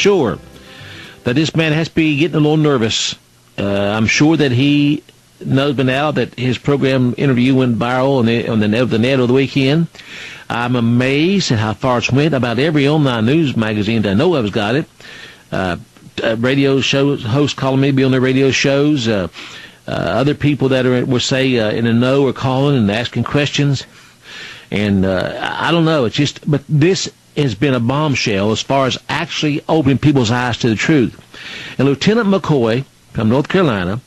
sure that this man has to be getting a little nervous. I'm sure that he knows by now that his program interview went viral on the net over the weekend. I'm amazed at how far it's went. About every online news magazine that I know of has got it. Radio show hosts calling me to be on their radio shows. Other people that were say in the know are calling and asking questions. And I don't know. It's just, but this has been a bombshell as far as actually opening people's eyes to the truth. And Lieutenant McCoy from North Carolina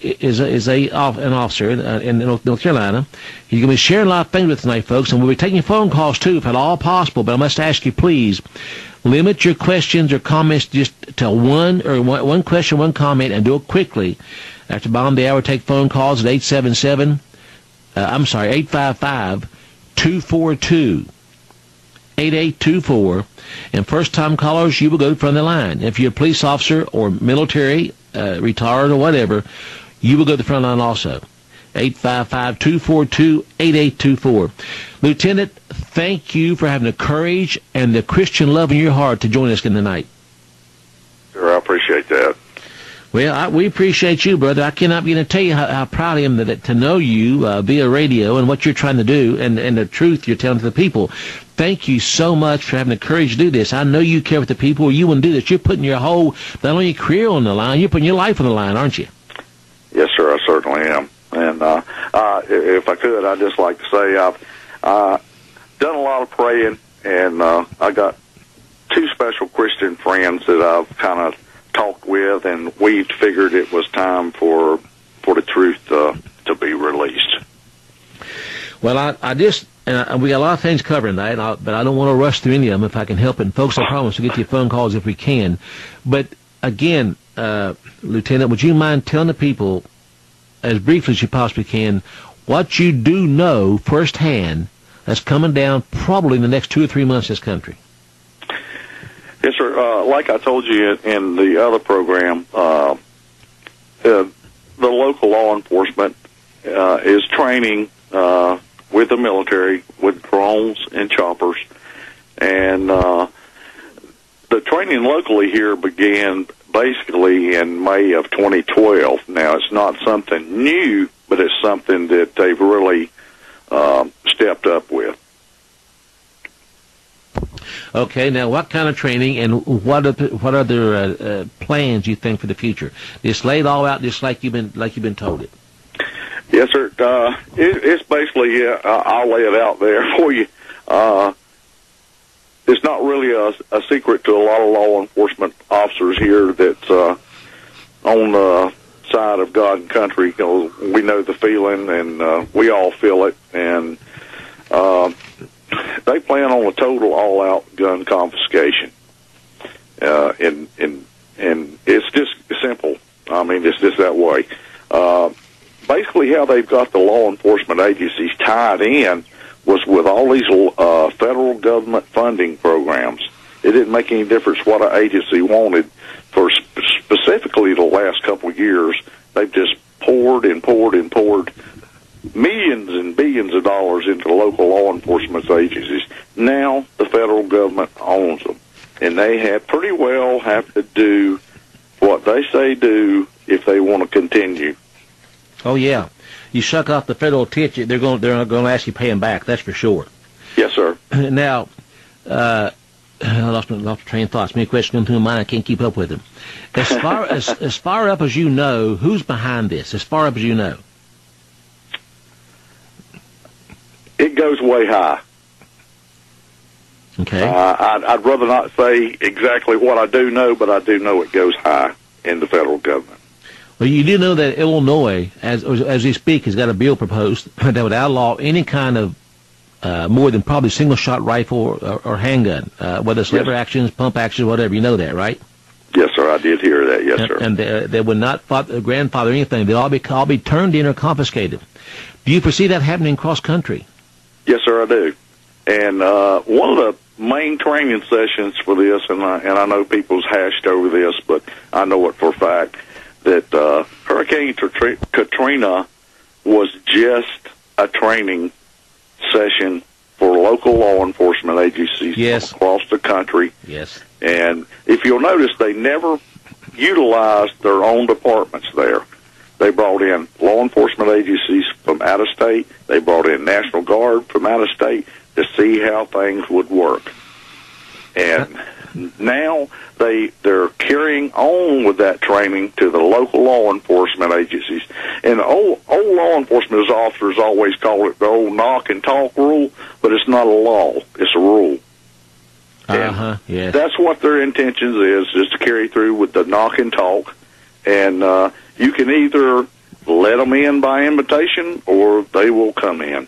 is an officer in North Carolina. He's going to be sharing a lot of things with tonight, folks, and we'll be taking phone calls too, if at all possible. But I must ask you, please limit your questions or comments just to one question, one comment, and do it quickly. After the bottom of the hour, take phone calls at 855-242-8824. And first-time callers, you will go to the front of the line. If you're a police officer or military, retired or whatever, you will go to the front line also. 855-242-8824. Lieutenant, thank you for having the courage and the Christian love in your heart to join us tonight. Sure, I appreciate that. Well, we appreciate you, brother. I cannot begin to tell you how proud I am to know you via radio and what you're trying to do and the truth you're telling to the people. Thank you so much for having the courage to do this. I know you care for the people, or you wouldn't do this. You're putting your whole, not only your career on the line, you're putting your life on the line, aren't you? Yes, sir, I certainly am. And if I could, I'd just like to say I've done a lot of praying, and I got two special Christian friends that I've kind of talked with, and we figured it was time for the truth to be released. Well, we got a lot of things covered tonight, but I don't want to rush through any of them if I can help it. And folks, I promise to get you phone calls if we can. But again, Lieutenant, would you mind telling the people, as briefly as you possibly can, what you do know firsthand that's coming down probably in the next 2 or 3 months in this country? Yes, sir. Like I told you in the other program, the local law enforcement is training with the military, with drones and choppers. And the training locally here began basically in May of 2012. Now, it's not something new, but it's something that they've really stepped up with. Okay, now what kind of training and what other plans you think for the future? Just lay it all out, just like you've been told it. Yes, sir. It's basically I'll lay it out there for you. It's not really a secret to a lot of law enforcement officers here that's on the side of God and country. We know the feeling, and we all feel it, and they plan on a total all-out gun confiscation. And it's just simple. I mean, it's just that way. Basically, how they've got the law enforcement agencies tied in was with all these federal government funding programs. It didn't make any difference what an agency wanted. For specifically the last couple of years, they've just poured and poured and poured millions and billions of dollars into local law enforcement agencies. Now the federal government owns them, and they pretty well have to do what they say do if they want to continue. Oh yeah, you suck off the federal ticket, they're going to ask you to pay them back. That's for sure. Yes, sir. Now, I lost my train of thoughts. Many questions come to my mind. I can't keep up with them. As far up as you know, who's behind this? As far up as you know, it goes way high. Okay. I'd rather not say exactly what I do know, but I do know it goes high in the federal government. Well, you do know that Illinois, as we speak, has got a bill proposed that would outlaw any kind of more than probably single-shot rifle or handgun, whether it's lever actions, pump actions, whatever. You know that, right? Yes, sir. I did hear that. Yes, sir. And they would not grandfather anything. They'll all be turned in or confiscated. Do you foresee that happening cross country? Yes, sir, I do. And one of the main training sessions for this, and I know people's hashed over this, but I know it for a fact, that Hurricane Katrina was just a training session for local law enforcement agencies Yes. across the country. Yes. And if you'll notice, they never utilized their own departments there. They brought in law enforcement agencies from out of state. They brought in National Guard from out of state to see how things would work. And now they're carrying on with that training to the local law enforcement agencies. And old law enforcement officers always call it the old knock and talk rule, but it's not a law. It's a rule. Yes. That's what their intentions is to carry through with the knock and talk. And you can either let them in by invitation or they will come in.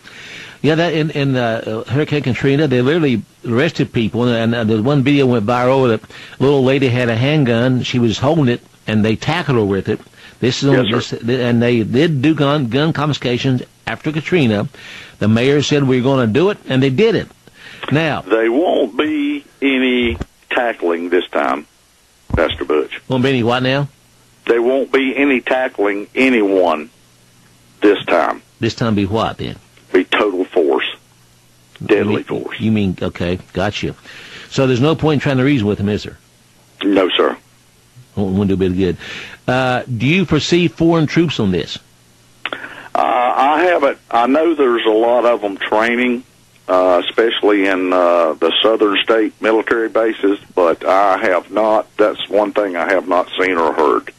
Yeah, that in Hurricane Katrina, they literally arrested people, and the one video went viral. The little lady had a handgun; she was holding it, and they tackled her with it. This is and they did do gun confiscations after Katrina. The mayor said we're going to do it, and they did it. Now there won't be any tackling this time, Pastor Butch. Won't be any what now? There won't be any tackling anyone this time. This time be what then? Be total force, deadly force. You mean, okay, got you. So there's no point in trying to reason with him, is there? No, sir. Won't do a bit of good. Do you foresee foreign troops on this? I haven't. I know there's a lot of them training, especially in the southern state military bases, but I have not. That's one thing I have not seen or heard.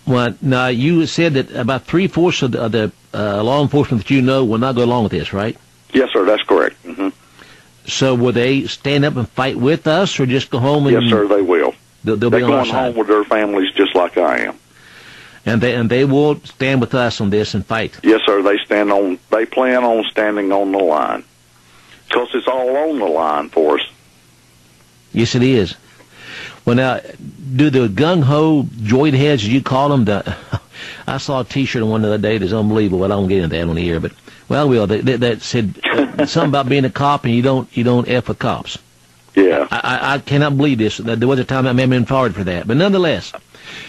Well, now, you said that about 3/4 of the law enforcement that you know will not go along with this, right? Yes, sir, that's correct. Mm-hmm. So will they stand up and fight with us, or just go home and... Yes, sir, they will. They're be going home with their families just like I am. And they will stand with us on this and fight? Yes, sir, they plan on standing on the line. Because it's all on the line for us. Yes, it is. Well, now, do the gung-ho joint heads, as you call them, I saw a T-shirt on one the other day that's unbelievable. Well, I won't get into that on the air, but, well, that said something about being a cop and you don't F with cops. Yeah. I cannot believe this. There was a time I may have been fired for that. But nonetheless...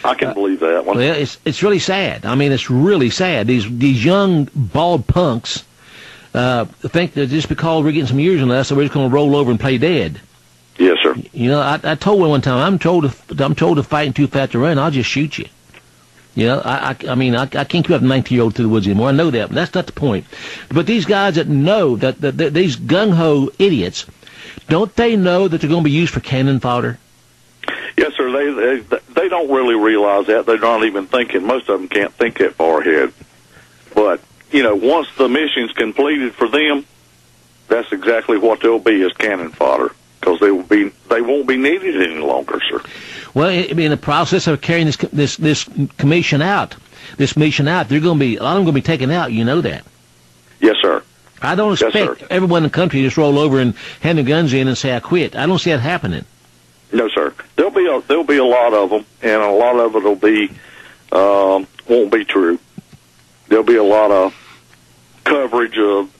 I can believe that one. Well, it's really sad. I mean, it's really sad. These young, bald punks think that just because we're getting some years on us, so we're just going to roll over and play dead. Yes, sir. You know, I told one time, I'm told to fight and too fat to run. I'll just shoot you. You know, I mean, I can't keep up a 19-year-old through the woods anymore. I know that, but that's not the point. But these guys that know that these gung-ho idiots, don't they know that they're going to be used for cannon fodder? Yes, sir. They don't really realize that. They're not even thinking. Most of them can't think that far ahead. But, you know, once the mission's completed for them, that's exactly what they'll be, as cannon fodder. Because they won't be needed any longer, sir. Well, in the process of carrying this mission out, they're going to be, a lot of them going to be taken out. You know that. Yes, sir. I don't expect everyone in the country to just roll over and hand their guns in and say, I quit. I don't see that happening. No, sir. There'll be a lot of them, and a lot of it'll be won't be true. There'll be a lot of coverage of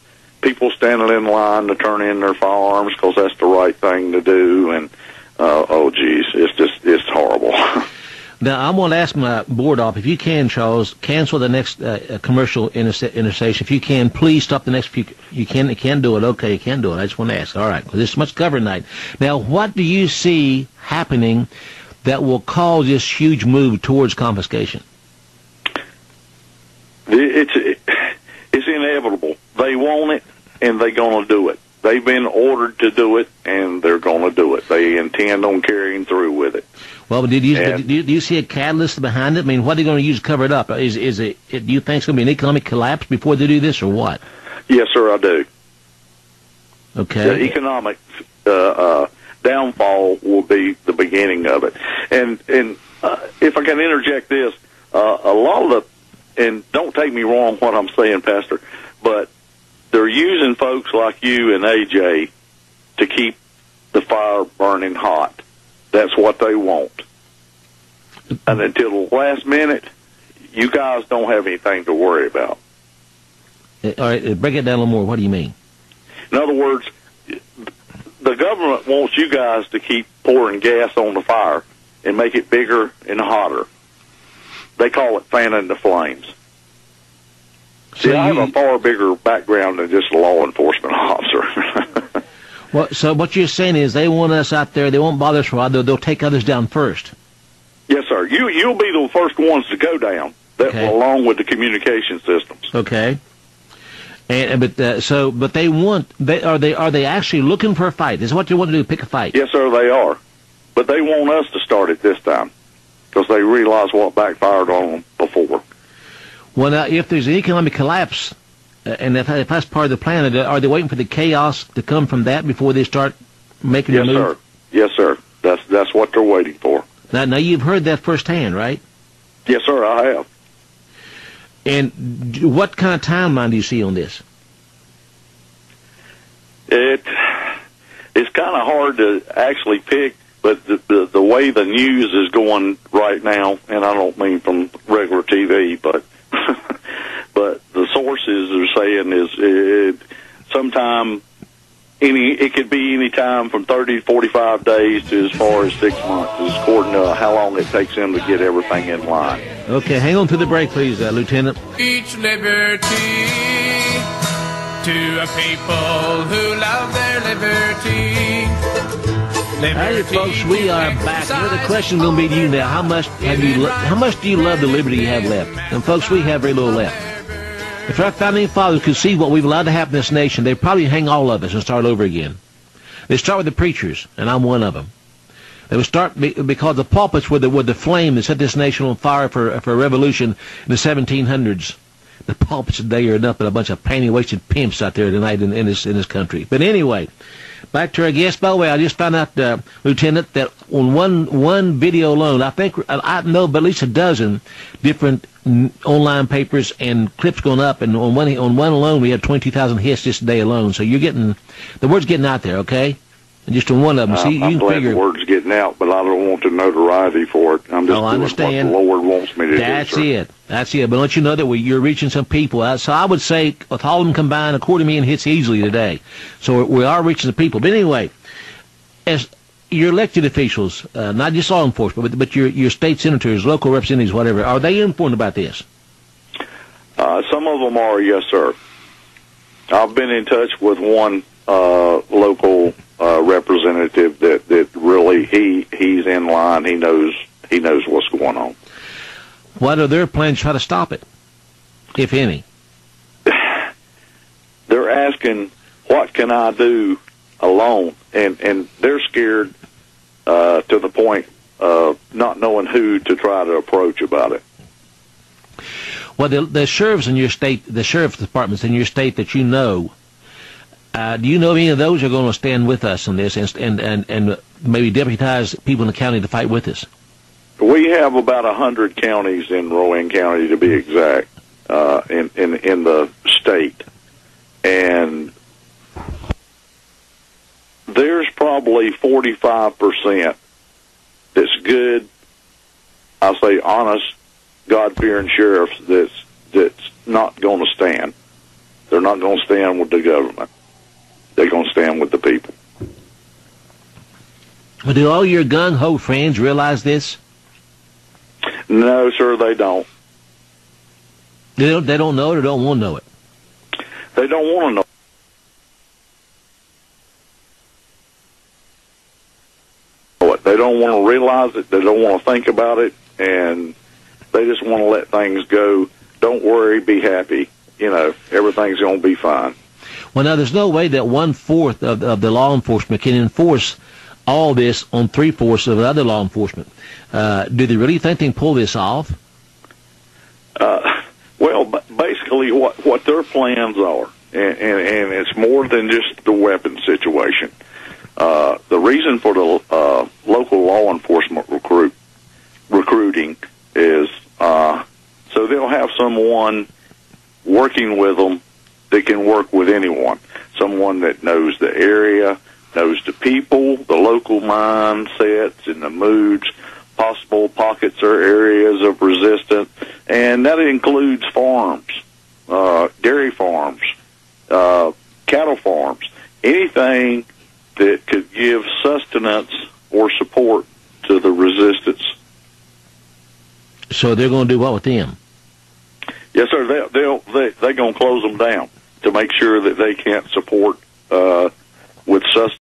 people standing in line to turn in their firearms because that's the right thing to do, and oh geez, it's horrible. Now I'm going to ask my board op, if you can, Charles, cancel the next commercial interstation. If you can, please stop the next few. You can do it. Okay, you can do it. I just want to ask. All right, because this much covered tonight. Now, what do you see happening that will cause this huge move towards confiscation? It's inevitable. They want it, and they're going to do it. They've been ordered to do it, and they're going to do it. They intend on carrying through with it. Well, but do you see a catalyst behind it? I mean, what are they going to use to cover it up? Do you think it's going to be an economic collapse before they do this, or what? Yes, sir, I do. Okay. The economic downfall will be the beginning of it. And if I can interject this, a lot of and don't take me wrong what I'm saying, Pastor, but they're using folks like you and AJ to keep the fire burning hot. That's what they want. And until the last minute, you guys don't have anything to worry about. All right, break it down a little more. What do you mean? In other words, the government wants you guys to keep pouring gas on the fire and make it bigger and hotter. They call it fanning the flames. See, I have a far bigger background than just a law enforcement officer. Well, so what you're saying is they want us out there. They won't bother us for a while. They'll take others down first. Yes, sir. You'll be the first ones to go down. Along with the communication systems. Okay. But they want. Are they actually looking for a fight? Is what they want to do? Pick a fight? Yes, sir. They are. But they want us to start it this time because they realize what backfired on them before. Well, now, if there's an economic collapse, and if that's part of the plan, are they waiting for the chaos to come from that before they start making the move? Yes, sir. That's what they're waiting for. Now you've heard that firsthand, right? Yes, sir. I have. And what kind of timeline do you see on this? It's kind of hard to actually pick, but the way the news is going right now, and I don't mean from regular TV, but but the sources are saying is sometime it could be any time from 30 to 45 days to as far as 6 months, according to how long it takes them to get everything in line. Okay, hang on to the break, please, Lieutenant. Each liberty to a people who love their liberty. Hey, folks, we are back. The question will be to you now: how much do you love the liberty you have left? And folks, we have very little left. If our founding fathers could see what we've allowed to happen in this nation, they'd probably hang all of us and start over again. They start with the preachers, and I'm one of them. They would start because the pulpits were the flame that set this nation on fire for a revolution in the 1700s. The pulpits today are nothing but a bunch of panty-waisted pimps out there tonight in this country. But anyway, back to our guest. By the way, I just found out, Lieutenant, that on one video alone, I know but at least a dozen different online papers and clips going up, and on one alone we had 22,000 hits this day alone. So the word's getting out there, okay? And just on one of them. See, I'm glad the word's getting out, but I don't want the notoriety for it. I'm just doing what the Lord wants me to do. That's it. But don't you know that you're reaching some people? So I would say, with all of them combined, 250,000 hits easily today. So we are reaching the people. But anyway, as your elected officials, not just law enforcement, but your state senators, local representatives, whatever, are they informed about this? Some of them are, yes, sir. I've been in touch with one local representative that really he's in line. He knows what's going on. What are their plans to try to stop it, if any? They're asking, what can I do alone? And they're scared to the point of not knowing who to try to approach about it. Well, the sheriffs in your state, the sheriff's departments in your state that you know, do you know if any of those are going to stand with us on this and maybe deputize people in the county to fight with us? We have about 100 counties in Rowan County, to be exact, in the state, and there's probably 45% that's good. I say honest, God-fearing sheriffs that's not going to stand. They're not going to stand with the government. They're going to stand with the people. Well, do all your gung-ho friends realize this? No, sir, they don't. They don't know it or don't want to know it? They don't want to know it. They don't want to realize it. They don't want to think about it. And they just want to let things go. Don't worry, be happy. Everything's going to be fine. Well, now, there's no way that 1/4 of the law enforcement can enforce all this on 3/4 of other law enforcement. Do they really think they can pull this off? Well, basically what their plans are, and it's more than just the weapon situation. The reason for the local law enforcement recruiting is so they'll have someone working with them that can work with anyone, someone that knows the area, knows the people, the local mindsets and the moods, possible pockets or areas of resistance, and that includes farms, dairy farms, cattle farms, anything that could give sustenance or support to the resistance. So they're going to do what with them? Yes, sir. They're going to close them down to make sure that they can't support with sustenance